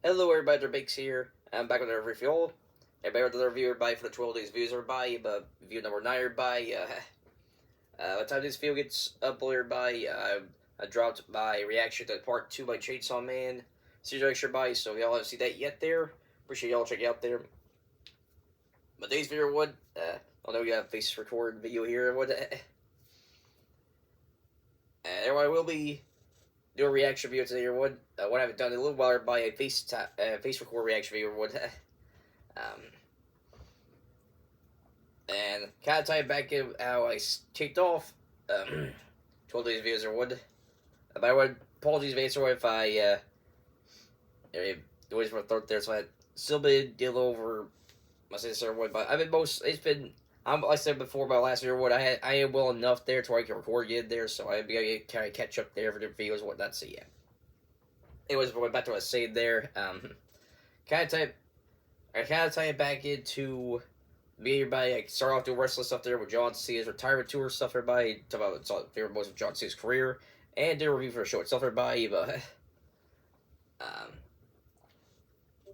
Hello everybody, Biggs here. I'm back with another review. Everybody with another review, everybody, for the 12 days views, everybody. But review number 9, everybody. By the time this video gets uploaded, everybody, I dropped my reaction to part 2 by Chainsaw Man. Series extra, everybody, so if y'all haven't seen that yet there, appreciate y'all checking out there. But today's video would, I know we got a face record video here, would, everybody will be do a reaction video today, or what I haven't done in a little while, by a face record reaction video, or what. And kind of tie it back in how I kicked off 12 days videos, or what. But I would apologies if I noise my throat there, so I still been deal over my sister, or what. But I've been it's been. Like I said before about last year, what I am well enough there to where I can record again there, so I'm gonna kind of catch up there for the videos and whatnot. So yeah. Anyways, going back to what I was saying there, kind of tie it back into me, everybody. I start off doing wrestling stuff there with John Cena's retirement tour stuff. Everybody talk about favorite moments of John Cena's career and do a review for the show itself. Everybody, but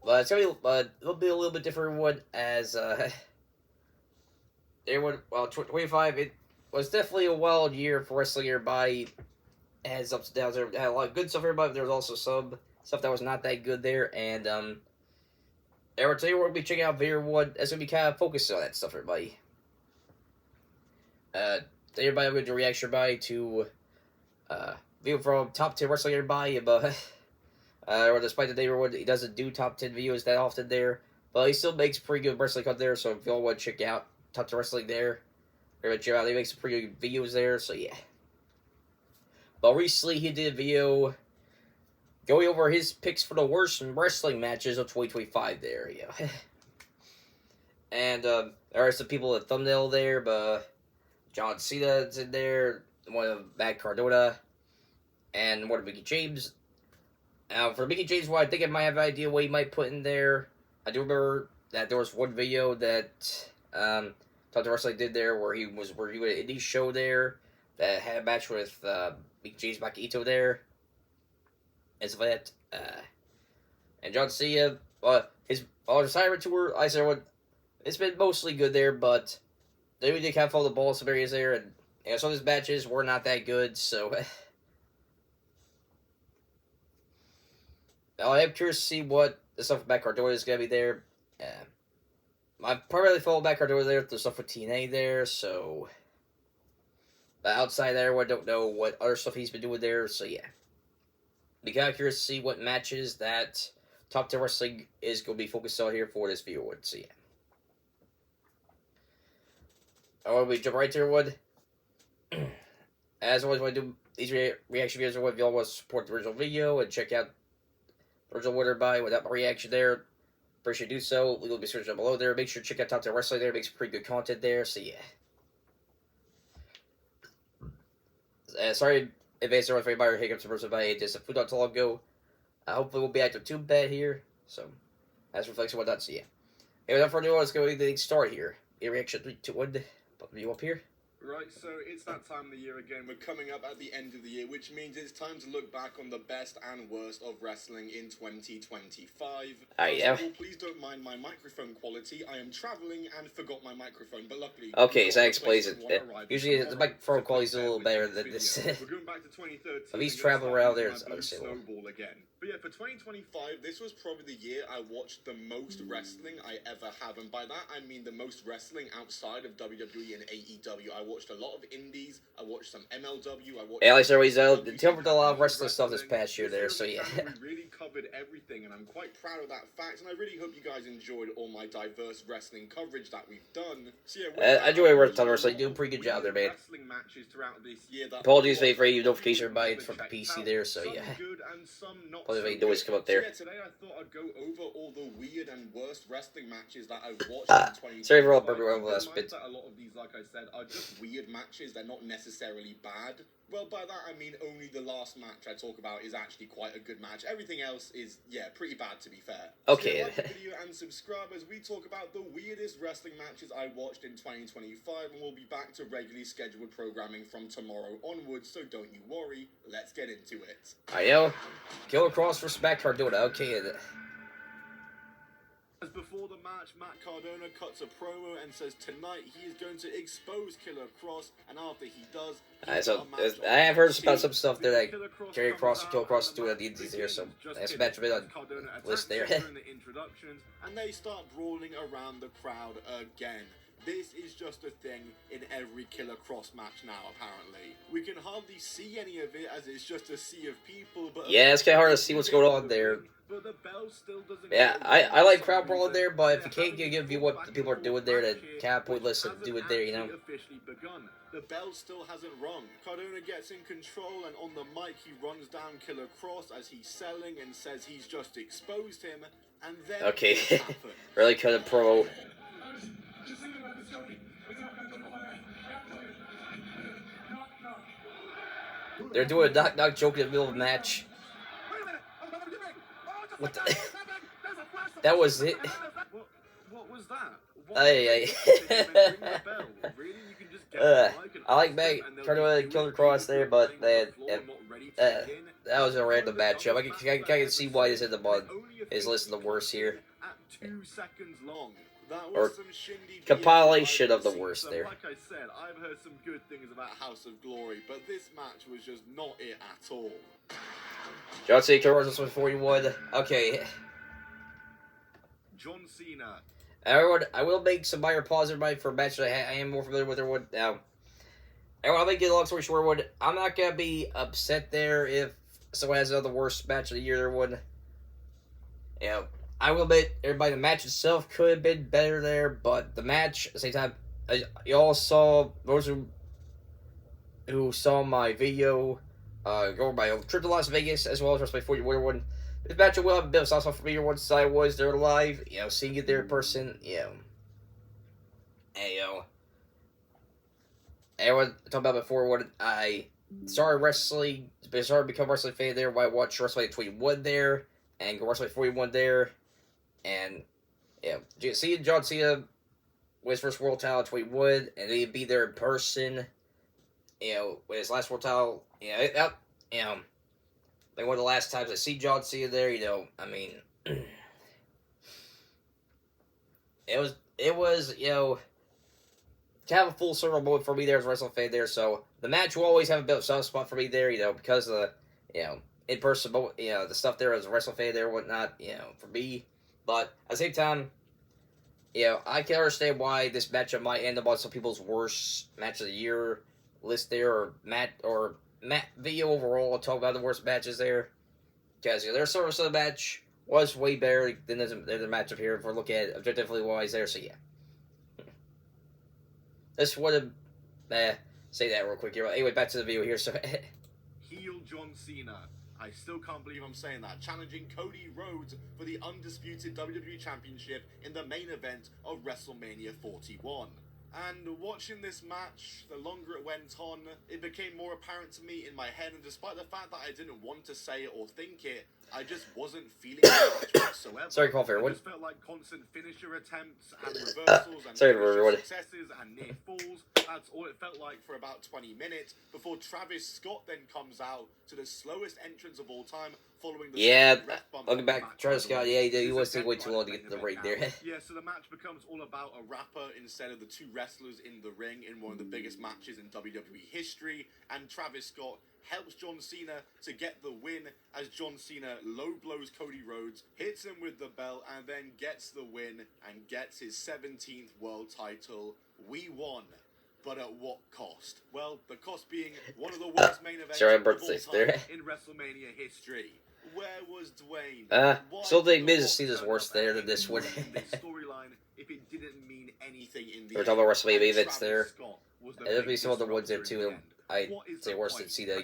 it's gonna be it'll be a little bit different one as everyone, well, 25, it was definitely a wild year for wrestling. Everybody has ups and downs. There had a lot of good stuff, everybody, but there was also some stuff that was not that good there. And, everyone, today we're going to be checking out video one that's going to be kind of focused on that stuff, everybody. Today, everybody, I'm going to do a reaction, everybody, to, video from Top 10 Wrestling, everybody, but, or despite the day everyone, he doesn't do Top 10 videos that often there, but he still makes pretty good wrestling content there, so if y'all want to check out Top 10 Wrestling there, everybody check out, he makes some pretty good videos there, so yeah. But recently, he did a video going over his picks for the worst wrestling matches of 2025 there, yeah. And, there are some people in the thumbnail there, but John Cena's in there, one of Matt Cardona, and one of Mickey James. Now, for Mickey James, I think I might have an idea what he might put in there. I do remember that there was one video that, Top 10 Wrestling did there where he was reviewing an indie show there that had a match with, Mickey James Makito there. And stuff like that. And John Cena, his retirement tour, I said, it's been mostly good there, but they really did kind of follow the ball in some areas there, and some of his matches were not that good, so. I am curious to see what the stuff with Matt Cardona is going to be there. I primarily follow Matt Cardona there, the stuff with TNA there, so. But outside there, I don't know what other stuff he's been doing there, so yeah. Be kind of curious to see what matches that Top 10 Wrestling is going to be focused on here for this video. So yeah. Alright, we jump right to everyone. As always, when I do these reaction videos, if y'all want to support the original video and check out the original winner by without my reaction there, appreciate you do so. Leave a description down below there. Make sure to check out Top 10 Wrestling there. It makes pretty good content there. So yeah. Sorry if I answered for anybody or hiccups or by just a food not too long ago. Hopefully we'll be active too bad here. So that's reflection whatnot. So yeah. Anyway, without further ado, let's go get start here. A reaction 3, 2, 1. Put the video up here. Right, so it's that time of the year again. We're coming up at the end of the year, which means it's time to look back on the best and worst of wrestling in 2025. Yeah. Please don't mind my microphone quality. I am traveling and forgot my microphone, but luckily... Okay, so that explains it. Usually the microphone quality is a little better than this. We're going back to 2013. If he's traveling around there, it's understandable. Snowball again. But yeah, for 2025, this was probably the year I watched the most wrestling I ever have. And by that, I mean the most wrestling outside of WWE and AEW. I watched a lot of indies. I watched some MLW. Yeah, like always, covered a lot of wrestling stuff this past year there, so yeah. We really covered everything, and I'm quite proud of that fact. And I really hope you guys enjoyed all my diverse wrestling coverage that we've done. So yeah, I enjoy wrestling. You do a pretty good job there, man. Apologies for any notification by from the PC there, so yeah. Apologies for noise come up there. Yeah, today I thought I'd go over all the weird and worst wrestling matches that I watched in 2025. Sorry for all the last bit. A lot of these, like I said, are just weird matches. They're not necessarily bad. Well, by that I mean only the last match I talk about is actually quite a good match. Everything else is, yeah, pretty bad to be fair. Okay. So like the video and subscribe as we talk about the weirdest wrestling matches I watched in 2025, and we'll be back to regularly scheduled programming from tomorrow onwards, so don't you worry. Let's get into it. Alright, yo. Killer Cross vs. Matt Cardona. Okay. As before the match, Matt Cardona cuts a promo and says tonight he is going to expose Killer Cross, and after he does, I have heard about some stuff there that Killer Cross is doing at the Indies here, so that's a match a bit on list there. The introductions, and they start brawling around the crowd again. This is just a thing in every Killer Cross match now, apparently. We can hardly see any of it as it's just a sea of people, but yeah, it's kind of hard to see what's going on there. But the bell still doesn't. Yeah, I like crowd brawling there, but if you can't give you what the people are doing there, then kind of pointless to do it there, you know. Officially begun. The bell still hasn't rung. Cardona gets in control, and on the mic he runs down Killer Cross as he's selling and says he's just exposed him, and then okay, really cut a pro. They're doing a knock-knock joke in the middle of the match. What the? That was it. What was that? I like Cardona and Killer Cross there, but that was a random matchup. I can see why this in the mud is listed the worst here. At 2 seconds long. Or compilation of the worst there. Like I said, I've heard some good things about House of Glory, but this match was just not it at all. John Cena, Killer Cross 41. Okay. John Cena. Everyone, I will make some minor pauses for a match that I am more familiar with everyone now. Everyone, I'll make it a long story short, everyone. I'm not going to be upset there if someone has another worst match of the year, everyone. You know, I will admit, everybody, the match itself could have been better there, but the match, at the same time, you all saw, those who saw my video, go my trip to Las Vegas, as well as WrestleMania 41. This match will have a bit of sauce for me once I was there live, you know, seeing it there in person, you know. And, you know, everyone talked about before when I started wrestling, started to become a wrestling fan there, when I watched WrestleMania 21 there, and WrestleMania 41 there, and, yeah, seeing John Cena with his first world title at 21, and he'd be there in person, you know, with his last world title, you know, like one of the last times I see John Cena there, you know, I mean, it was, you know, kind of a full circle moment for me there as a wrestling fan there, so the match will always have a bit of a soft spot for me there, you know, because of the, you know, in-person, you know, the stuff there as a wrestling fan there and whatnot, you know, for me, but at the same time, you know, I can understand why this matchup might end up on some people's worst match of the year list there, or video overall, talk about the worst matches there. Because, you know, their service of the match was way better than the matchup here, if we're looking at it objectively wise there, so yeah. Just want to say that real quick here. Anyway, back to the video here, so... Heel John Cena. I still can't believe I'm saying that. Challenging Cody Rhodes for the undisputed WWE Championship in the main event of WrestleMania 41. And watching this match, the longer it went on, it became more apparent to me in my head, and despite the fact that I didn't want to say it or think it, I just wasn't feeling it whatsoever. Sorry, call fair. It just felt like constant finisher attempts and reversals and successes and near falls. That's all it felt like for about 20 minutes before Travis Scott then comes out to the slowest entrance of all time, following the ref bump. Looking back, Travis Scott, yeah, he was taking way too long to get to the ring there. Yeah, so the match becomes all about a rapper instead of the two wrestlers in the ring in one of the biggest matches in WWE history, and Travis Scott helps John Cena to get the win as John Cena low blows Cody Rhodes, hits him with the belt, and then gets the win and gets his 17th world title. We won. But at what cost? Well, the cost being one of the worst main events of all time in WrestleMania history. Where was Dwayne? Still think Miz Cena's worse there than this one. Storyline, if it didn't mean anything in the we're talking about WrestleMania events there. There'll be some other ones there too. I'd say worse than Cena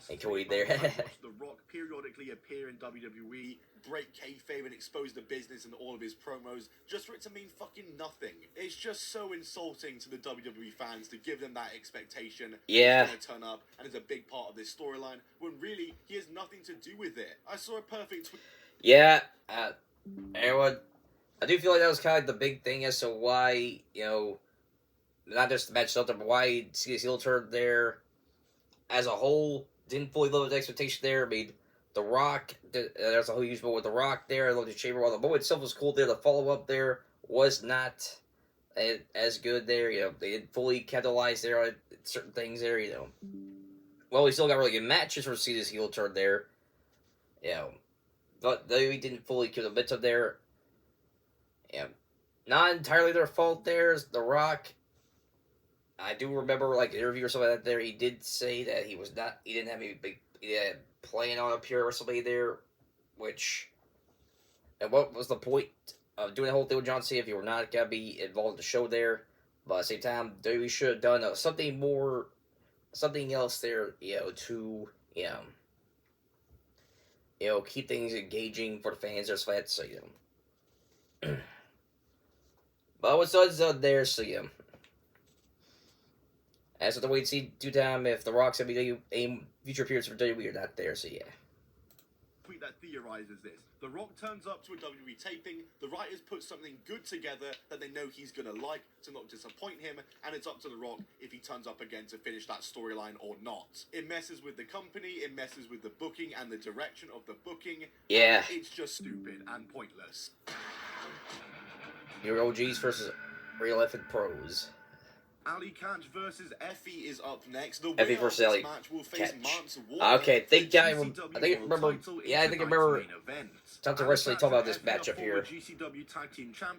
and Cody there. The Rock periodically appear in WWE, break kayfabe and expose the business and all of his promos, just for it to mean fucking nothing. It's just so insulting to the WWE fans to give them that expectation. Yeah. He's gonna turn up and is a big part of this storyline, when really he has nothing to do with it. I saw a perfect yeah, everyone, I do feel like that was kind of the big thing as to why, you know, not just the match itself, but why Cena's heel turn there as a whole didn't fully live up to expectation there. I mean, The Rock, there's a whole huge moment with The Rock there. Elimination Chamber, while the moment itself was cool there, the follow-up there was not as good there. They didn't fully capitalize there on certain things there, Well, we still got really good matches for Cena's heel turn there. But they didn't fully keep the momentum there. Not entirely their fault there. The Rock, I do remember an interview or something like that there. He did say that he didn't have any big plan on appearing or something there, and what was the point of doing the whole thing with John Cena if you were not going to be involved in the show there? But at the same time, we should have done something else there, to, keep things engaging for the fans or something like that, so, But what's done there, so, as with the wait and see 2 time if The Rock's going to be a future appearance for WWE or not there, so, Tweet that theorizes this. The Rock turns up to a WWE taping, the writers put something good together that they know he's gonna like to not disappoint him, and it's up to The Rock if he turns up again to finish that storyline or not. It messes with the company, it messes with the booking and the direction of the booking. Yeah. It's just stupid and pointless. Your OGs versus real effing pros. Ali Catch versus Effie is up next. The Effie winner versus of Ali this match will face Catch. Mance Warner. Okay, I think I remember. Top I think I remember. Top 10 Wrestling talking about this matchup here.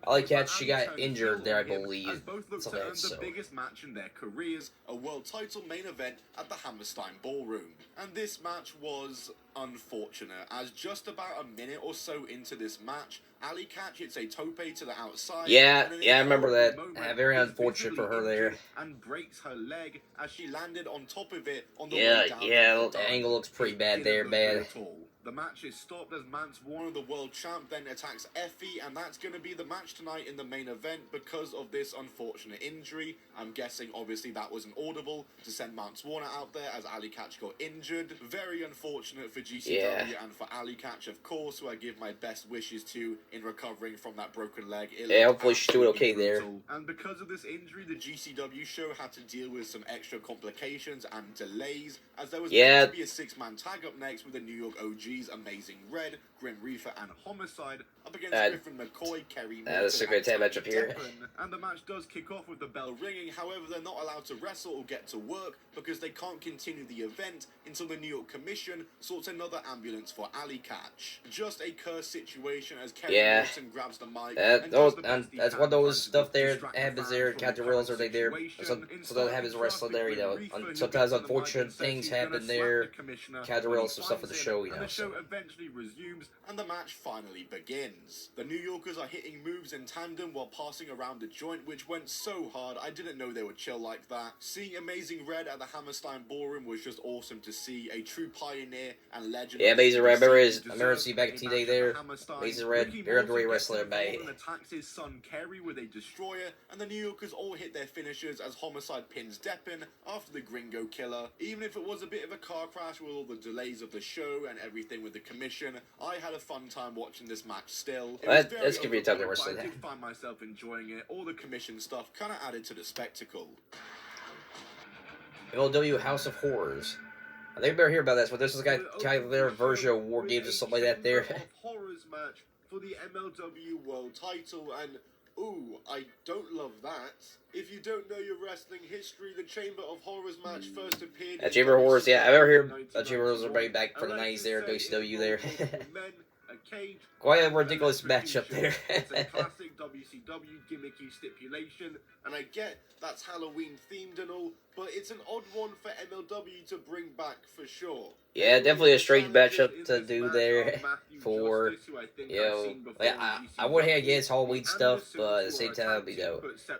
Ali Catch, she got injured there, I believe. Both look to earn the biggest match in their careers, a world title main event at the Hammerstein Ballroom. And this match was unfortunate, as just about a minute or so into this match, Ali Catch hits a tope to the outside. Yeah, I remember that. Very unfortunate for her there. And breaks her leg as she landed on top of it on the way down. Yeah, the angle looks pretty bad there, man. The match is stopped as Mance Warner, the world champ, then attacks Effie, and that's going to be the match tonight in the main event because of this unfortunate injury. I'm guessing, obviously, that wasn't audible to send Mance Warner out there as Ali Catch got injured. Very unfortunate for GCW and for Ali Catch, of course, who I give my best wishes to in recovering from that broken leg. Hopefully she's doing okay there. And because of this injury, the GCW show had to deal with some extra complications and delays, as there was going to be a 6-man tag up next with the New York OGs, Amazing Red, Grim Reaper, and Homicide up against Griffin McCoy, Kerry that's a great tag matchup here. And the match does kick off with the bell ringing. However, they're not allowed to wrestle or get to work because they can't continue the event until the New York Commission sorts another ambulance for Ali Catch. Just a cursed situation as Kerry Morton grabs the mic. That's one of those stuff there happens there. Captain Reels are they there? So they'll have his wrestler there, sometimes unfortunate things happen there. Captain Reels some stuff for the show, And the show eventually resumes, and the match finally begins. The New Yorkers are hitting moves in tandem while passing around the joint, which went so hard, I didn't know they would chill like that. Seeing Amazing Red at the Hammerstein Ballroom was just awesome to see. A true pioneer and legend. Yeah, Amazing Red. I remember seeing back in T-Day there. Amazing Red, very underrated wrestler, mate. Attacks his son Kerry with a destroyer, and the New Yorkers all hit their finishers as Homicide pins Deppin after the Gringo Killer. Even if it was a bit of a car crash with all the delays of the show and everything with the commission, I had a fun time watching this match still. That's gonna be a tough wrestling. I did find myself enjoying it. All the commission stuff kind of added to the spectacle. MLW House of Horrors. I think we better hear about this, but this is kind of their version of War Games or something like that there. Horrors match for the MLW World Title, and ooh, I don't love that. If you don't know your wrestling history, the Chamber of Horrors match first appeared in Chamber of Horrors, yeah, I've ever heard Chamber of Horrors are bringing back for the 90s there, WCW there. Quite a ridiculous matchup there. It's a classic WCW gimmicky stipulation, and I get that's Halloween themed and all, but it's an odd one for MLW to bring back for sure. Yeah, definitely a strange matchup to do there for, I wouldn't have against Halloween stuff, but at the same time,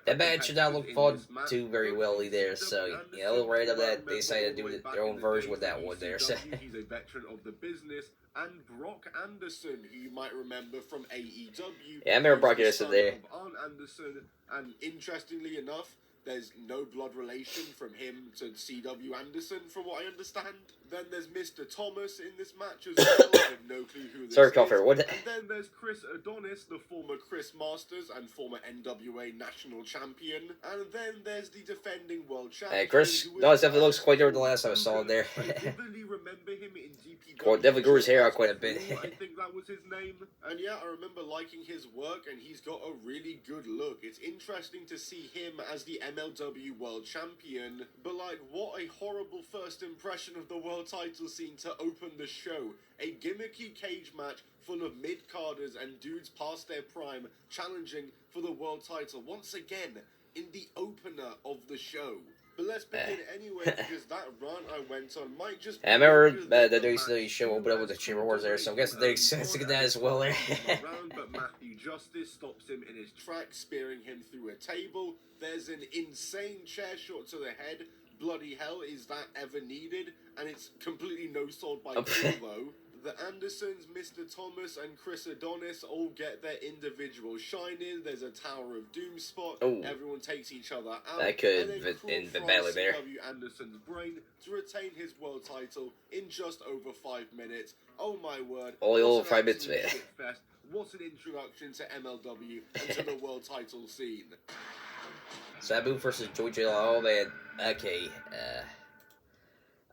that match should not look fun too very well there, so, a little random that they decided to do their own version with that one there, so. He's a veteran of the business, and Brock Anderson, who you might remember from AEW. Yeah, I remember Brock Anderson there. Arn Anderson, and interestingly enough, there's no blood relation from him to C.W. Anderson, from what I understand. Then there's Mr. Thomas in this match as well. have no clue who this Sorry, is. Coffer. What? And then there's Chris Adonis, the former Chris Masters and former NWA national champion. And then there's the defending world champion. Hey, Chris, no, it definitely looks quite different than the last time I saw him there. I vividly remember him in DPW. Well, definitely grew his hair out quite a bit. I think that was his name. And yeah, I remember liking his work, and he's got a really good look. It's interesting to see him as the MLW world champion, but like, what a horrible first impression of the world title scene to open the show. A gimmicky cage match full of mid-carders and dudes past their prime challenging for the world title once again in the opener of the show. But let's begin anyway, because that run I went on might just... I remember the WCW show opened up with the Chamber Wars there, so I'm guessing they're expecting that as well there. But Matthew Justice stops him in his tracks, spearing him through a table. There's an insane chair shot to the head. Bloody hell, is that ever needed? And it's completely no-sold by Kill, though. The Andersons, Mr. Thomas, and Chris Adonis all get their individual shine in. There's a Tower of Doom spot. Ooh. Everyone takes each other out. That could in the belly there. W. Anderson's brain to retain his world title in just over 5 minutes. Oh my word. Only over 5 minutes, man. What an introduction to MLW and to the world title scene. Sabu versus Joey Janela. Oh man. Okay.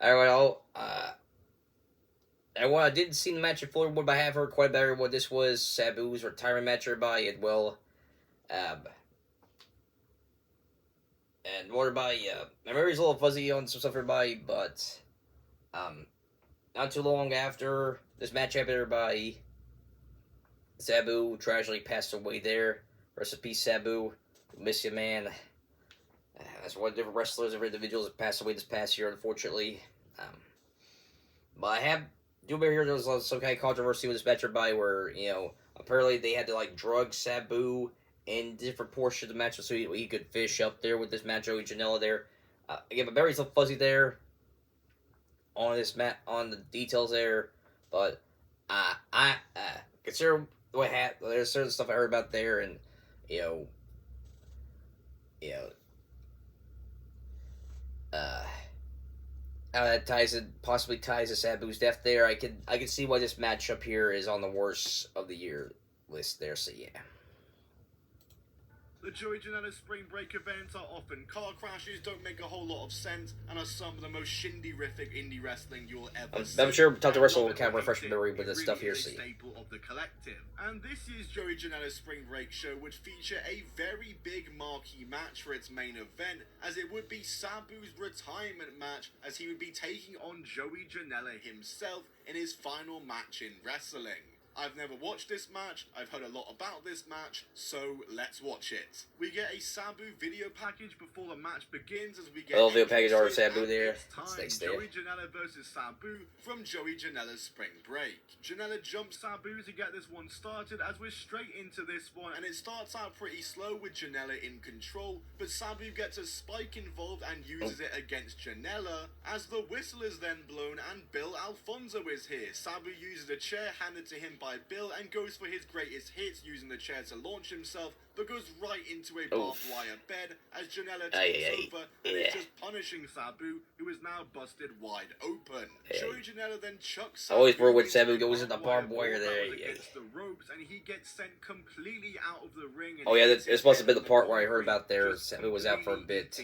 Alright, and what I didn't see the match in Florida, but I have heard quite better what this was. Sabu's retirement match by it well. And what by my memory's a little fuzzy on some stuff everybody, but not too long after this match happened by Sabu tragically passed away there. Rest in peace, Sabu. Miss you, man. That's one different wrestlers and individuals that passed away this past year, unfortunately. But I have do remember here there was some kind of controversy with this match by where, you know, apparently they had to like drug Sabu in different portions of the match so he could fish up there with this match with Janela there. Again, my memory's a little fuzzy there on this on the details there, but I consider what happened. There's certain stuff I heard about there, and you know, how that possibly ties to Sabu's death there. I can see why this matchup here is on the worst of the year list there. So yeah. The Joey Janela Spring Break events are often car crashes, don't make a whole lot of sense, and are some of the most shindy-rific indie wrestling you'll ever see. I'm sure Top 10 Wrestling will kind of refresh my memory with this stuff here. So staple of the collective. And this is Joey Janela's Spring Break show, which feature a very big marquee match for its main event, as it would be Sabu's retirement match, as he would be taking on Joey Janela himself in his final match in wrestling. I've never watched this match, I've heard a lot about this match, so let's watch it. We get a Sabu video package before the match begins as we get a video package already Sabu there. Joey Janela versus Sabu from Joey Janela's Spring Break. Janela jumps Sabu to get this one started as we're straight into this one, and it starts out pretty slow with Janela in control, but Sabu gets a spike involved and uses it against Janela as the whistle is then blown and Bill Alfonso is here. Sabu uses a chair handed to him by Bill and goes for his greatest hits using the chair to launch himself, but goes right into a barbed wire bed as Janela takes over and is just punishing Sabu, who is now busted wide open. Joey Janela then chucks Sabu. Always where when Sabu goes in the barbed wire there. Against the ropes, and he gets sent completely out of the ring. And this must have been the part where I heard about there. Sabu was out for a bit.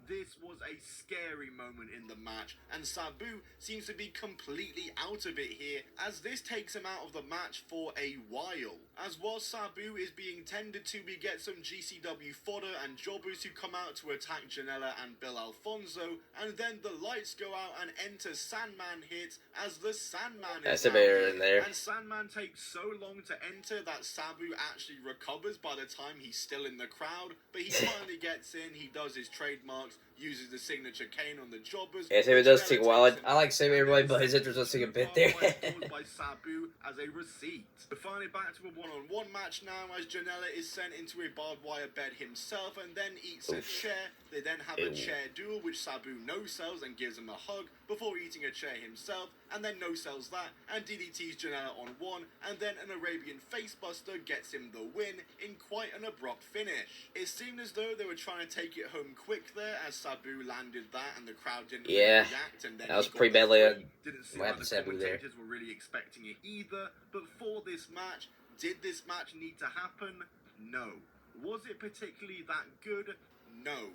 This was a scary moment in the match, and Sabu seems to be completely out of it here, as this takes him out of the match for a while. As while Sabu is being tended to, we get some GCW fodder and jobbers who come out to attack Janela and Bill Alfonso, and then the lights go out and enter Sandman hits as the Sandman is in there. And Sandman takes so long to enter that Sabu actually recovers by the time he's still in the crowd, but he finally gets in, he does his trademarks, uses the signature cane on the jobbers. Yeah, Sabu does take a while. I like Sabu everybody, but his entrance does take a bit there. By Sabu as a receipt. We're finally back to a one-on-one match now, as Janela is sent into a barbed wire bed himself and then eats a chair. They then have a chair duel, which Sabu no-sells and gives him a hug before eating a chair himself, and then no-sells that and DDTs Janela on one, and then an Arabian facebuster gets him the win in quite an abrupt finish. It seemed as though they were trying to take it home quick there, as Sabu landed that and the crowd didn't really Yeah, react. And then that was he got pretty the badly three. Didn't seem what like happened the to Sabu there. commentators were really expecting it either. But for this match, did this match need to happen? No. Was it particularly that good? No.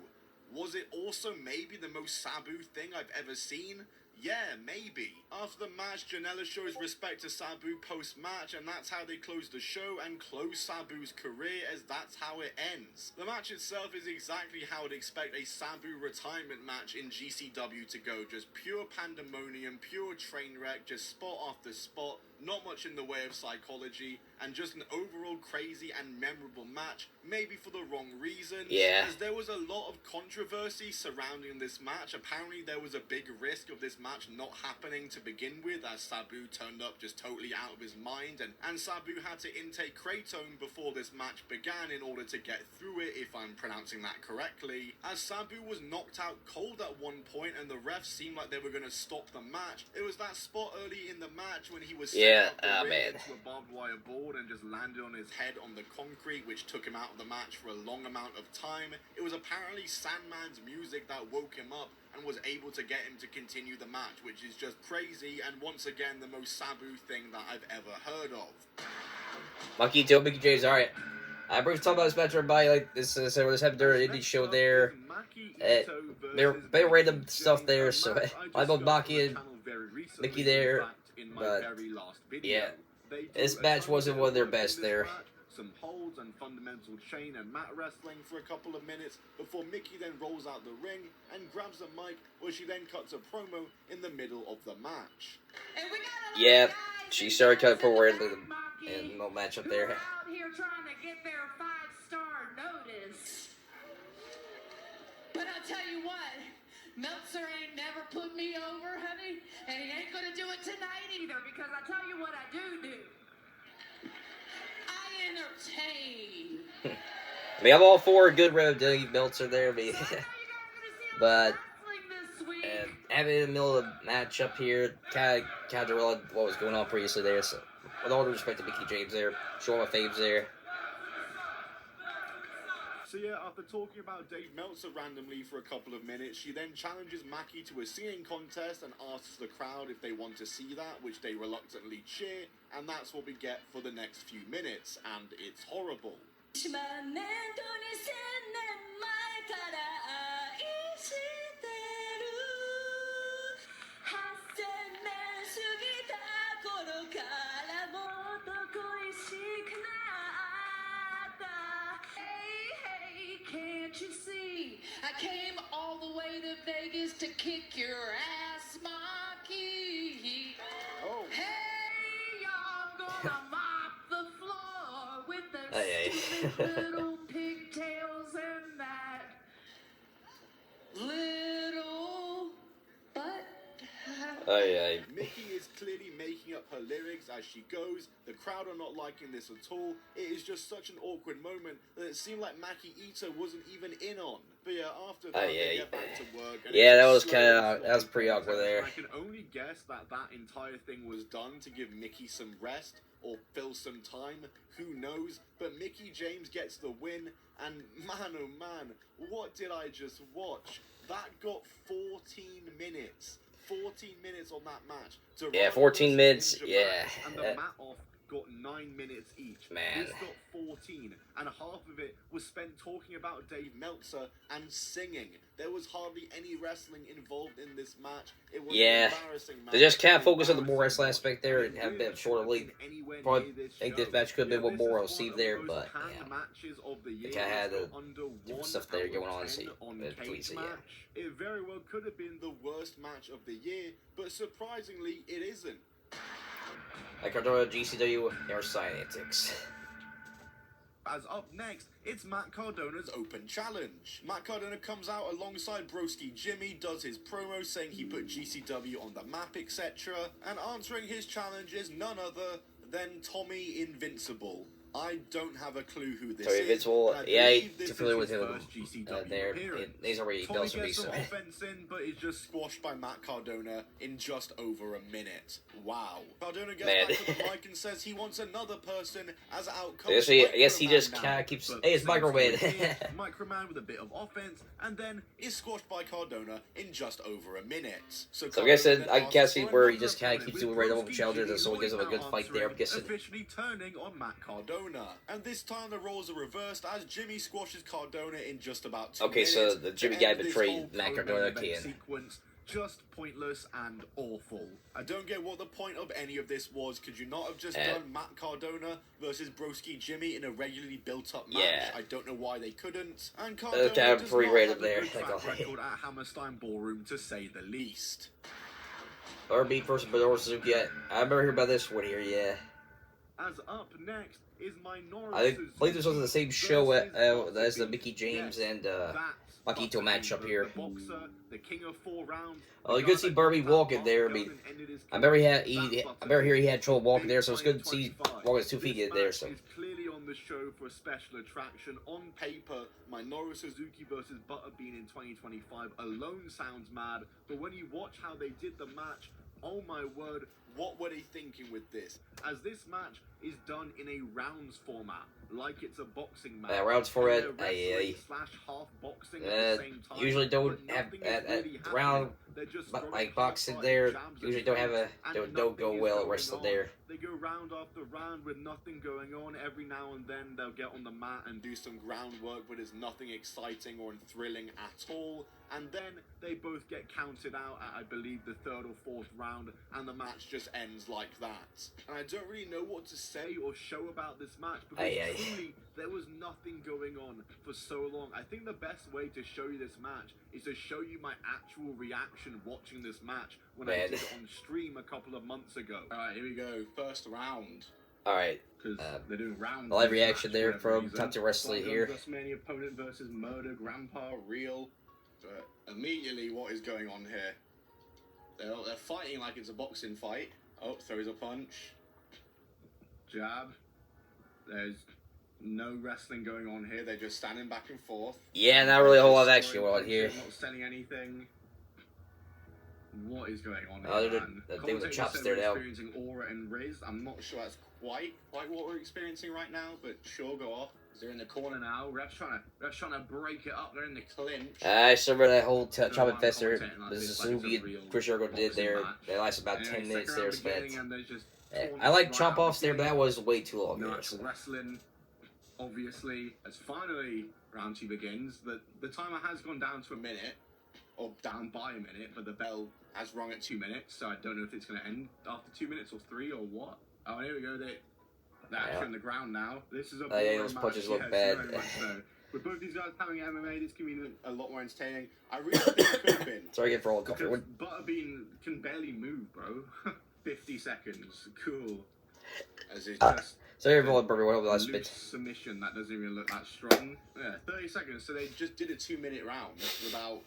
Was it also maybe the most Sabu thing I've ever seen? Yeah, maybe. After the match, Janela shows respect to Sabu post-match, and that's how they close the show and close Sabu's career, as that's how it ends. The match itself is exactly how I'd expect a Sabu retirement match in GCW to go. Just pure pandemonium, pure train wreck, just spot after spot, not much in the way of psychology, and just an overall crazy and memorable match, maybe for the wrong reasons. Yeah. As there was a lot of controversy surrounding this match. Apparently there was a big risk of this match not happening to begin with, as Sabu turned up just totally out of his mind, and Sabu had to intake Kratom before this match began in order to get through it, if I'm pronouncing that correctly, as Sabu was knocked out cold at one point and the refs seemed like they were going to stop the match. It was that spot early in the match when he was set up the ring into a barbed wire board and just landed on his head on the concrete, which took him out of the match for a long amount of time. It was apparently Sandman's music that woke him up and was able to get him to continue the match, which is just crazy, and once again the most Sabu thing that I've ever heard of. Monkey Toe, Mickey James, alright. I briefly talked about this match, everybody. Like, this happened during an indie show there. Very random stuff there, so I love Maki and Mickey there. But, yeah, this match wasn't one of their best there. Some holds and fundamental chain and mat wrestling for a couple of minutes before Mickey then rolls out the ring and grabs the mic, where she then cuts a promo in the middle of the match. Yeah, she started cutting promo in the match up there. Out here trying to get their 5-star notice. But I'll tell you what, Meltzer ain't never put me over, honey, and he ain't gonna do it tonight either, because I tell you what I do. I entertain. I mean, I'm all for a good road Dave Meltzer there, but having in the middle of the match up here, kind of realized what was going on previously there. So, with all due respect to Mickey James there, showing my faves there. So yeah, after talking about Dave Meltzer randomly for a couple of minutes, she then challenges Maki to a singing contest and asks the crowd if they want to see that, which they reluctantly cheer, and that's what we get for the next few minutes, and it's horrible. Can't you see? I came all the way to Vegas to kick your ass, Maki. Oh. Hey, y'all gonna mop the floor with the stupid little pigtails and that little butt. Mickey is clearly making up her lyrics as she goes. The crowd are not liking this at all. It is just such an awkward moment that it seemed like Maki Ito wasn't even in on. But yeah, after that, they get back to work. And that was pretty awkward there. I can only guess that entire thing was done to give Mickey some rest or fill some time. Who knows? But Mickey James gets the win, and man oh man, what did I just watch? That got 14 minutes. 14 minutes on that match. Yeah, 14 minutes, yeah. And the mat off got 9 minutes each. Man. This got 14, and half of it was spent talking about Dave Meltzer and singing. There was hardly any wrestling involved in this match. It was an embarrassing match. They just can't focus on the more wrestling aspect there and have a bit shorter lead. Probably think this match could have been one more I'll see there, but yeah. They kind of had different stuff there going on, so It very well could have been the worst match of the year, but surprisingly, it isn't. Like our GCW Air Scientics. As up next, it's Matt Cardona's Open Challenge. Matt Cardona comes out alongside Broski Jimmy, does his promo saying he put GCW on the map, etc. And answering his challenge is none other than Tommy Invincible. I don't have a clue who this Sorry, is. Invincible. I Yeah, believe I'm this too familiar is with his him. first GCW There, appearance. he's already Tommy built some gets beast. some offense in, but is just squashed by Matt Cardona in just over a minute. Wow. Cardona gets Man. back to the mic and says he wants another person as out I comes guess he Microman just now. kind of keeps. But Hey, it's same Microman. story here, Microman with a bit of offense, and then is squashed by Cardona in just over a minute. So I'm guessing, then I asks guess for where he another just kind of opponent, keeps with doing random Broski challenges, Jimmy, and so he gives him a good now fight there. I'm answering, guessing. officially turning on Matt Cardona. And this time the roles are reversed as Jimmy squashes Cardona in just about 2 minutes. Okay, so the Jimmy to guy end this betrayed whole Matt co-main Cardona event again. sequence. Just pointless and awful. I don't get what the point of any of this was. Could you not have just done Matt Cardona versus Broski Jimmy in a regularly built-up match? Yeah. I don't know why they couldn't. And Cardona kind of does pretty not random have a there. good track Like, record at Hammerstein Ballroom, to say the least. RB versus Minoru Suzuki. I remember hearing about this one here, yeah. As up next is Minoru I believe this was the same show as the Mickey James and Makito matchup here. The boxer, the king of 4 rounds. Oh, you could see Barbie walking there. I mean, I remember he had trouble walking there, so it's good to see walking his 2 feet in there. So. Is clearly on the show for a special attraction. On paper, Minoru Suzuki versus Butterbean in 2025 alone sounds mad, but when you watch how they did the match, oh my word, what were they thinking with this? As this match is done in a rounds format, like it's a boxing match. Rounds for it. Slash half boxing at the same time. Usually don't have round like boxing there. Usually don't have don't go well at wrestling there. They go round after round with nothing going on. Every now and then they'll get on the mat and do some groundwork, but it's nothing exciting or thrilling at all. And then they both get counted out at, I believe, the 3rd or 4th round, and the match just ends like that. And I don't really know what to say or show about this match, because truly, there was nothing going on for so long. I think the best way to show you this match is to show you my actual reaction watching this match when I did it on stream a couple of months ago. Alright, here we go. First round. Alright. Because they're doing rounds. Live reaction there from Top10 Wrestling here. WrestleMania opponent versus Murder, Grandpa, Real. But immediately, what is going on here? They're fighting like it's a boxing fight. Oh, throws a punch. Jab. There's no wrestling going on here. They're just standing back and forth. Yeah, not really a whole lot of action going on here. Not selling anything. What is going on here, man? They're doing the chops there now. Experiencing Aura and Riz. I'm not sure that's quite what we're experiencing right now, but sure, go off. They're in the corner now. Ref's trying to break it up. They're in the clinch. I still remember that whole chopping fest there. This Suzuki and Chris Jericho did there. They lasted about 10 minutes there. I like chop offs there, but that was way too long. Wrestling, obviously, as finally round 2 begins. The timer has gone down to a minute, or down by a minute, but the bell has rung at 2 minutes, so I don't know if it's going to end after 2 minutes or 3 or what. Oh, here we go. They're actually on the ground now. This is a those punches look bad. With both these guys having MMA, this can be a lot more entertaining. I really think it could have been. Sorry again for all the because Butterbean can barely move, bro. 50 seconds. Cool. As it's just sorry everyone, what was the last bit? Submission that doesn't even look that strong. Yeah, 30 seconds. So they just did a 2-minute round without.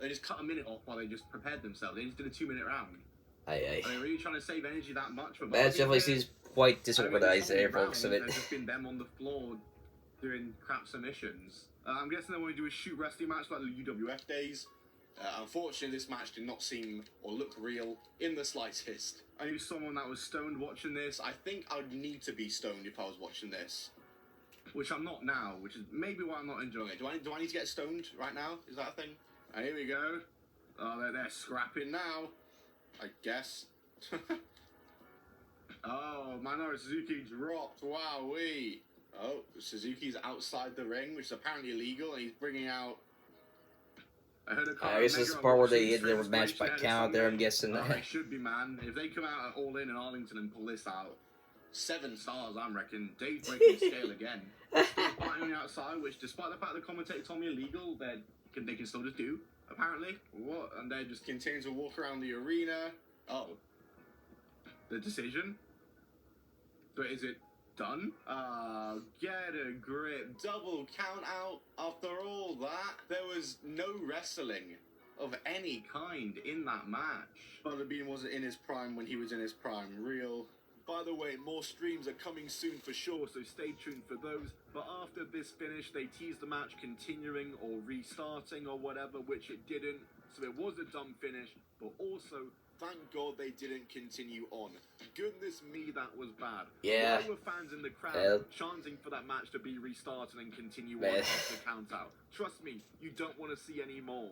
They just cut a minute off while they just prepared themselves. They just did a 2-minute round. Are they really trying to save energy that much? For that definitely seems quite disorganized there, folks. Of it. They've just been them on the floor doing crap submissions. I'm guessing they want to do a shoot wrestling match like the UWF days. Unfortunately, this match did not seem or look real in the slightest. I knew someone that was stoned watching this. I think I would need to be stoned if I was watching this. Which I'm not now, which is maybe why I'm not enjoying it. Do I need to get stoned right now? Is that a thing? And here we go. Oh, they're scrapping now. I guess. Oh, Minoru Suzuki dropped. Wowee. Oh, Suzuki's outside the ring, which is apparently illegal, and he's bringing out. I guess this is the part where they hit their match by count there, I'm guessing. They should be, man. If they come out at All In Arlington and pull this out, 7 stars, I reckon. Dave breaking scale again. Fighting on the outside, which, despite the fact the commentator told me illegal, they can still just do, apparently. What? And they just continue to walk around the arena. Oh. The decision? But is it done? Get a grip. Double count out. After all that, there was no wrestling of any kind in that match. Butterbean wasn't in his prime when he was in his prime. Real By the way, more streams are coming soon for sure, so stay tuned for those. But after this finish, they teased the match continuing or restarting or whatever, which it didn't. So it was a dumb finish, but also, thank God they didn't continue on. Goodness me, that was bad. Yeah. Why were fans in the crowd chanting for that match to be restarted and continue on after the count out? Trust me, you don't want to see any more.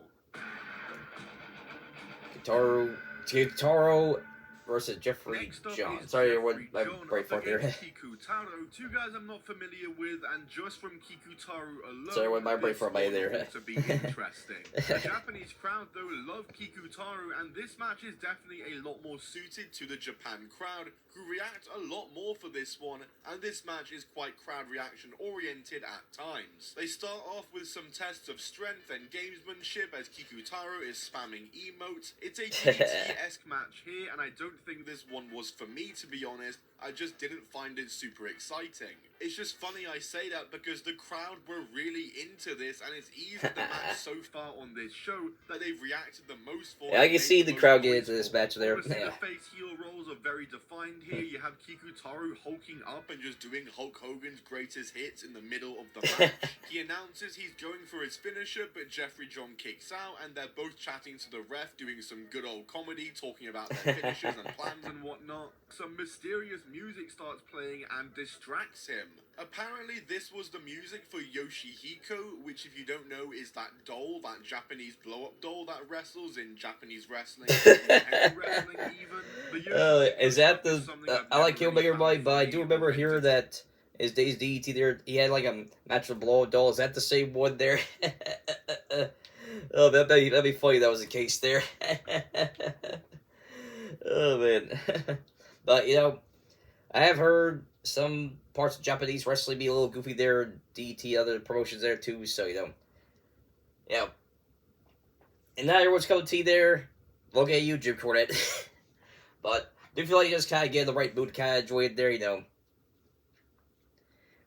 Kitaro versus Jeffrey John. Sorry, everyone, my brain fart there. Kikutaro, two guys I'm not familiar with, and just from Kikutaro alone, sorry, when my brain fart by there. To be interesting. The Japanese crowd, though, love Kikutaro, and this match is definitely a lot more suited to the Japan crowd, who react a lot more for this one, and this match is quite crowd reaction oriented at times. They start off with some tests of strength and gamesmanship as Kikutaro is spamming emotes. It's a DT-esque match here, and I don't think this one was for me, to be honest. I just didn't find it super exciting. It's just funny I say that because the crowd were really into this, and it's easy the match so far on this show that they've reacted the most for. Yeah, I can see the crowd get into this match there. Obviously, the face heel roles are very defined here. You have Kikutaro hulking up and just doing Hulk Hogan's greatest hits in the middle of the match. He announces he's going for his finisher, but Jeffrey John kicks out, and they're both chatting to the ref, doing some good old comedy, talking about their finishes and plans and whatnot. Some mysterious music starts playing and distracts him. Apparently, this was the music for Yoshihiko, which, if you don't know, is that doll, that Japanese blow-up doll that wrestles in Japanese wrestling, wrestling even. Is that the? I like Killmaker everybody, but I do remember hearing that his Days DET there, he had like a match with blow-up doll. Is that the same one there? Oh, that'd be funny if that was the case there. Oh man. But you know, I have heard some parts of Japanese wrestling be a little goofy there, DT, other promotions there too, so you know. Yeah. And now everyone's coming to there. Look at you, Jim Cornette. But I do feel like you just kind of get in the right mood, kind of enjoy it there, you know.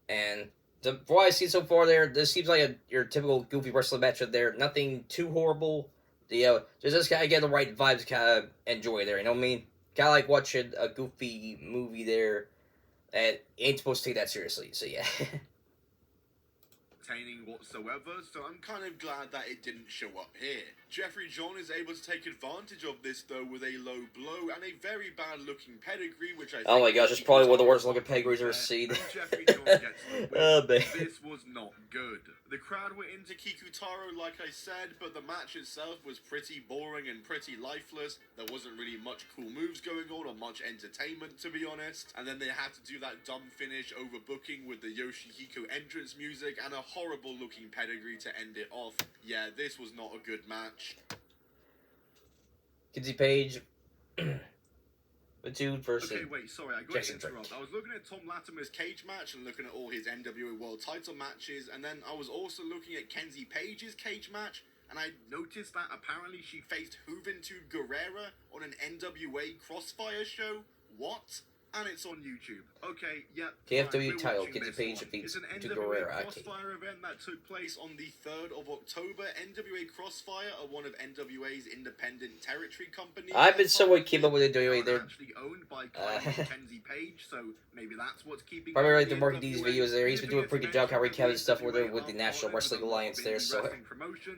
And from what I've seen so far there, this seems like your typical goofy wrestling match there. Nothing too horrible. You know, just kind of get the right vibes, kind of enjoy there, you know what I mean? Kind of like watching a goofy movie there that ain't supposed to take that seriously, so yeah. Whatsoever, so I'm kind of glad that it didn't show up here. Jeffrey John is able to take advantage of this though with a low blow and a very bad looking pedigree, which I think, oh my gosh, it's probably one of the worst looking pedigrees I've ever seen. Jeffrey John gets the win. Oh, man. This was not good. The crowd were into Kikutaro, like I said, but the match itself was pretty boring and pretty lifeless. There wasn't really much cool moves going on or much entertainment, to be honest. And then they had to do that dumb finish overbooking with the Yoshihiko entrance music and a horrible looking pedigree to end it off. Yeah, this was not a good match. Kinsey Page. Versus okay, wait, sorry, I got to interrupt. I was looking at Tom Latimer's cage match and looking at all his NWA World Title matches, and then I was also looking at Kenzie Page's cage match, and I noticed that apparently she faced Juventud Guerrera on an NWA Crossfire show. What? And it's on YouTube. Okay, yeah. KFW title, Kenzie Page defeats Juventud Guerrera. Crossfire event that took place on the 3rd of October. NWA Crossfire are one of NWA's independent territory companies. I've been somewhat keeping up with NWA there. Actually owned by Kenzie Page, so maybe that's what's keeping. Probably right to market these videos there. He's been doing a pretty good job how recapping stuff with the National Wrestling Alliance there. So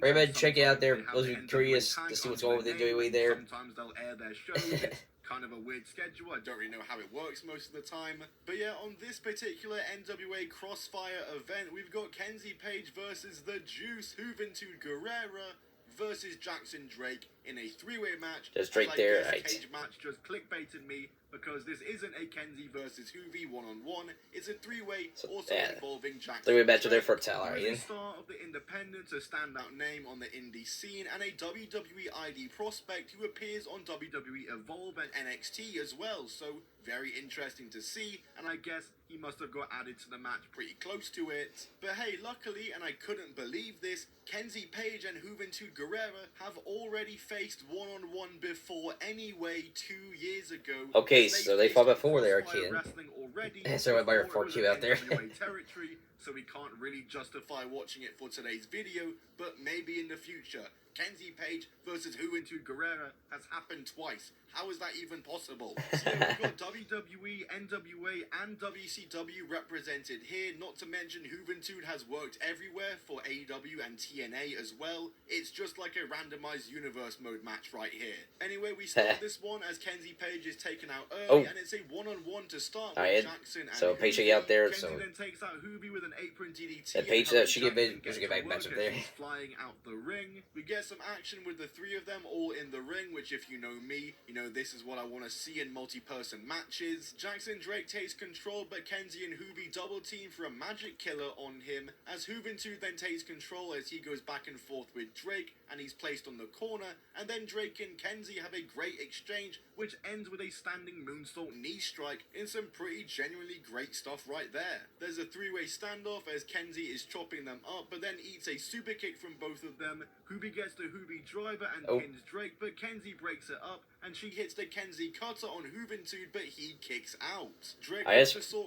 everybody check it out there. Those who are curious to see what's going on with NWA there. Sometimes they'll air their shows. Kind of a weird schedule. I don't really know how it works most of the time. But yeah, on this particular NWA Crossfire event, we've got Kenzie Page versus the Juice, Juventud Guerrera versus Jackson Drake in a three-way match. Just right there, right. Cage match just clickbaited me because this isn't a Kenzie versus Hoovy one-on-one. It's a three-way, also involving Jackson. Three-way match there for a title, right? The star of the Independents, a standout name on the indie scene, and a WWE ID prospect who appears on WWE Evolve and NXT as well. So very interesting to see, and I guess he must have got added to the match pretty close to it. But hey, luckily, and I couldn't believe this, Kenzie Page and Juventud Guerrera have already faced one-on-one before anyway 2 years ago. Okay, so they fought before there, kid. Wrestling already. So I buy your 4Q out there. Territory, so we can't really justify watching it for today's video, but maybe in the future. Kenzie Page versus Juventud Guerrera has happened twice. How is that even possible? So we've got WWE, NWA, and WCW represented here, not to mention Juventud has worked everywhere for AEW and TNA as well. It's just like a randomized universe mode match right here. Anyway, we start this one as Kenzie Page is taken out early, and it's a one-on-one to start with Jackson and so Page out there, Kenzie so then takes out Juvi with an apron DDT. and Page she get back match up there. Flying out the ring. We get some action with the three of them all in the ring, which if you know me, you know this is what I want to see in multi-person matches. Jackson Drake takes control, but Kenzie and Juvi double team for a magic killer on him, as Juventud then takes control as he goes back and forth with Drake, and he's placed on the corner, and then Drake and Kenzie have a great exchange, which ends with a standing moonsault knee strike in some pretty genuinely great stuff right there. There's a three-way standoff as Kenzie is chopping them up, but then eats a super kick from both of them. Juvi gets the Juvi driver and pins Drake, but Kenzie breaks it up, and she hits the Kenzie cutter on Juventud, but he kicks out. Drake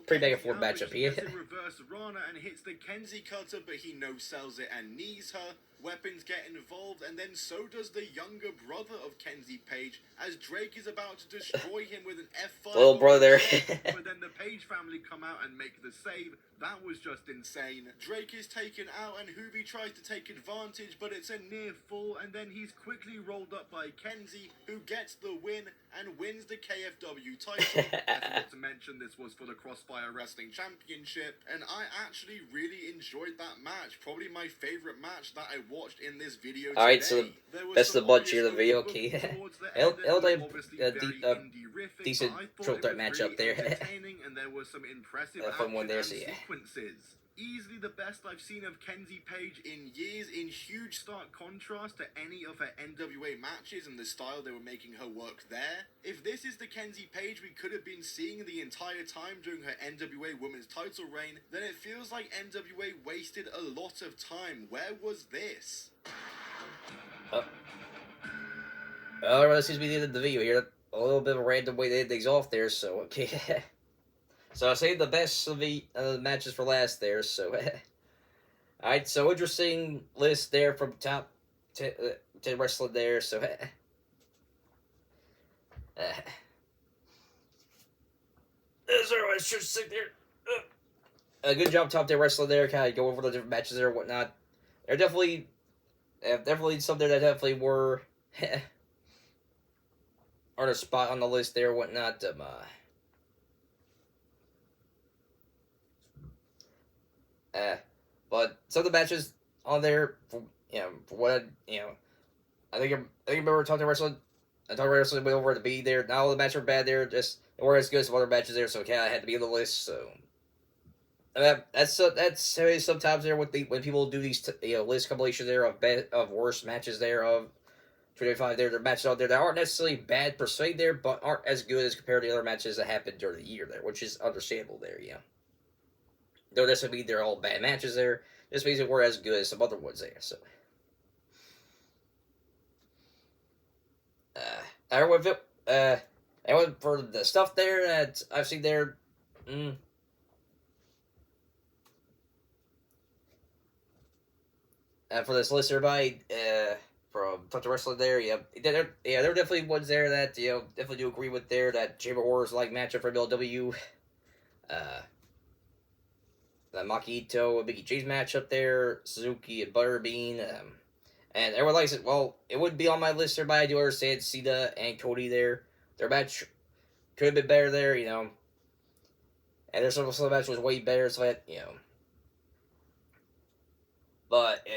pretty back and forth matchup here. Reverse Rana and hits the Kenzie cutter, but he no-sells it and knees her. Weapons get involved, and then so does the younger brother of Kenzie Page, as Drake is about to destroy him with an F5. Little brother. But then the Page family come out and make the save. That was just insane. Drake is taken out, and Juvi tries to take advantage, but it's a near fall, and then he's quickly rolled up by Kenzie, who gets the win and wins the KFW title. I forgot to mention this was for the Crossfire Wrestling Championship, and I actually really enjoyed that match. Probably my favorite match that I watched in this video today. Alright, so that's the bunch here, the video, okay. It'll like a decent short threat match up there. And there was some impressive fun one there, so yeah. sequences. Easily the best I've seen of Kenzie Page in years, in huge stark contrast to any of her NWA matches and the style they were making her work there. If this is the Kenzie Page we could have been seeing the entire time during her NWA Women's title reign, then it feels like NWA wasted a lot of time. Where was this? Well, that seems to be the end of the video here. A little bit of a random way they did things off there, so okay. So I saved the best of the matches for last there, so... Alright, so interesting list there from top 10 wrestling there, so... Good job, top 10 wrestling there, kind of go over the different matches there and whatnot. They're definitely some there that definitely were... on a spot on the list there and whatnot, but some of the matches on there, for what I think I remember talking to wrestling. I talked to wrestling went over to be there. Not all the matches were bad there, just they weren't as good as some other matches there. So I had to be on the list. So that's sometimes there when people do these list compilations there of worst matches there of 25 there. There are matches out there that aren't necessarily bad per se there, but aren't as good as compared to the other matches that happened during the year there, which is understandable there. Don't necessarily mean they're all bad matches there. Just means that we're as good as some other ones there. So, I went for the stuff there that I've seen there. And for this list, everybody from Touch of Wrestling there, there are definitely ones there that definitely do agree with there. That Chamber Horrors like matchup for MLW. The Maki Ito and Mickey James match up there, Suzuki and Butterbean, and everyone likes it. Well, it wouldn't be on my list there, but I do understand Cena and Cody there. Their match could have been better there, and there's some match was way better, so But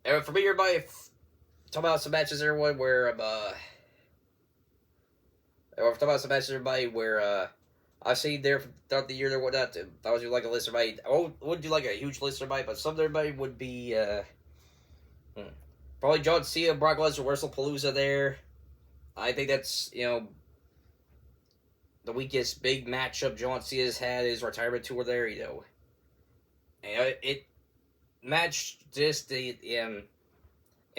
and for me, everybody, talk about some matches there, one where talk about some matches everybody where I've seen there throughout the year there whatnot. If I was doing like a list of everybody, I wouldn't do like a huge list of everybody, but some of everybody would be probably John Cena, Brock Lesnar, WrestlePalooza there. I think that's the weakest big matchup John Cena's had his retirement tour there. It matched just the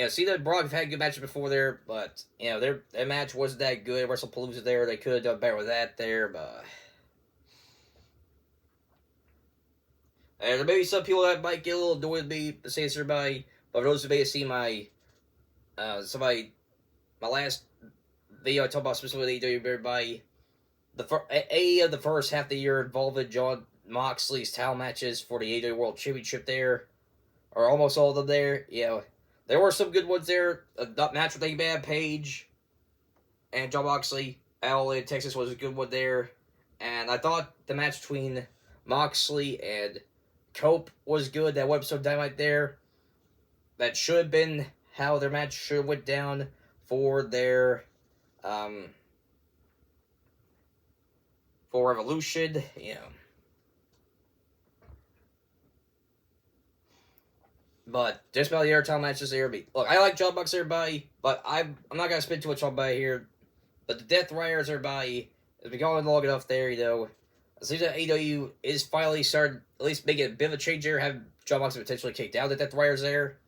Cena and Brock have had good matches before there, but their match wasn't that good. WrestlePalooza there, they could have done better with that there, but And there may be some people that might get a little annoyed with me to say this, everybody, but for those who may have seen my my last video I talked about specifically AEW, everybody, the first half of the year involving John Moxley's title matches for the AEW World Championship there, or almost all of them there. There were some good ones there. That match with Bad Page and John Moxley out in Texas was a good one there. And I thought the match between Moxley and Cope was good. That one episode of Dynamite there. That should have been how their match should have went down for their for Revolution. But just about the other time matches there. Look, I like John Moxley, everybody, but I'm not gonna spend too much on by here. But the Death Riders, everybody, has been going long enough there. It seems that AEW is finally starting at least making a bit of a change there. Have John Moxley potentially kicked out the Death Riders there.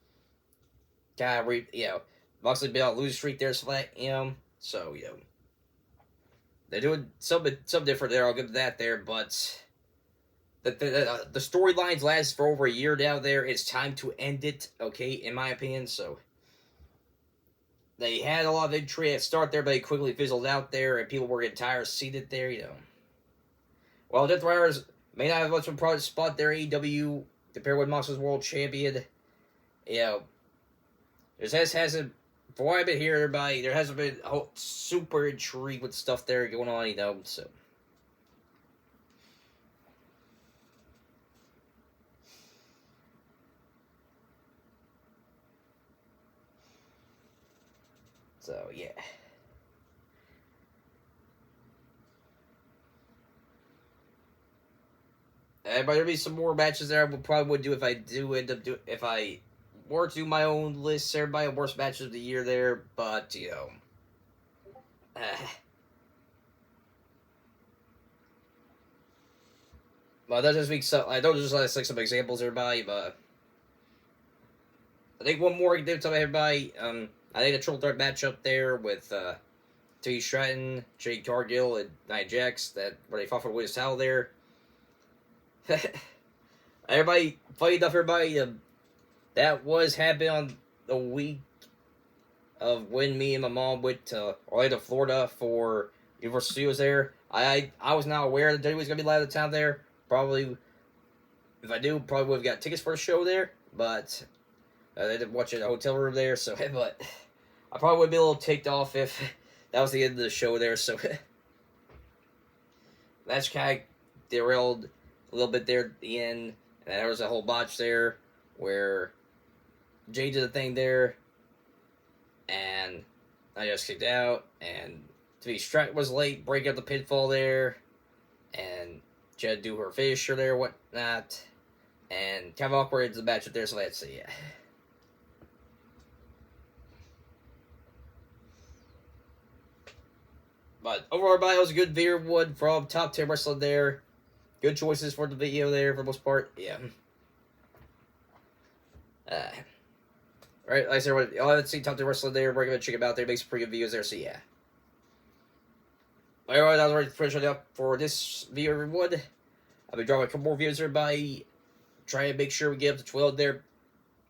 Moxley been on a losing streak there, so they're doing something different there. I'll give that there, but the storylines last for over a year now. There, it's time to end it. Okay, in my opinion. So they had a lot of intrigue at start there, but it quickly fizzled out there, and people were getting tired of seeing it there. While Death Riders may not have much of a product spot there, AEW compared with Moxley's world champion. There hasn't. For what I've been hearing, everybody, there hasn't been super intrigue with stuff there going on, so. So, yeah. But there'll be some more matches there I probably would do if I do end up if I were to do my own list, everybody, of worst matches of the year there, but, well, that just makes I don't just like some examples, everybody, but I think one more I can do to everybody, I think a triple threat matchup there with, T. Stratton, Jade Cargill, and Nia Jax, where they fought for the women's title there. Everybody, funny enough, everybody, that was happening on the week of when me and my mom went to Orlando, Florida for Universal Studios there. I was not aware that WWE was going to be live in town there. Probably, if I do, probably would have got tickets for a show there, but I didn't watch it in a hotel room there, so, but I probably would be a little ticked off if that was the end of the show there, so that's kind of derailed a little bit there at the end, and there was a whole botch there where Jay did a thing there, and I just kicked out, and T. Stratton was late, breaking up the pinfall there, and she had to do her finisher there, whatnot, and kind of awkward into the match there, so let's see, yeah. But overall, everybody, it was a good video one from Top 10 Wrestling there. Good choices for the video there for the most part, yeah. Alright, like I said, y'all haven't seen Top 10 Wrestling there, we're going to check them out there, make some pretty good videos there, so yeah. Alright, that was ready to finish it up for this video, everyone. I'll be dropping a couple more videos there by trying to make sure we get up to 12 there,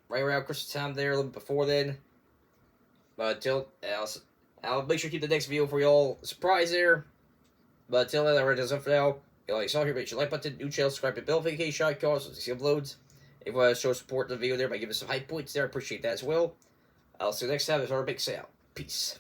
right around Christmas time there, a little bit before then. But until, I'll make sure to keep the next video for y'all surprise there. But until then, that wraps up for now. If you saw here, make sure like button, new channel, subscribe to bell notification icon so you see uploads. If you want to show support to the video there by giving some hype points there, I appreciate that as well. I'll see you next time. It's our big sale. Peace.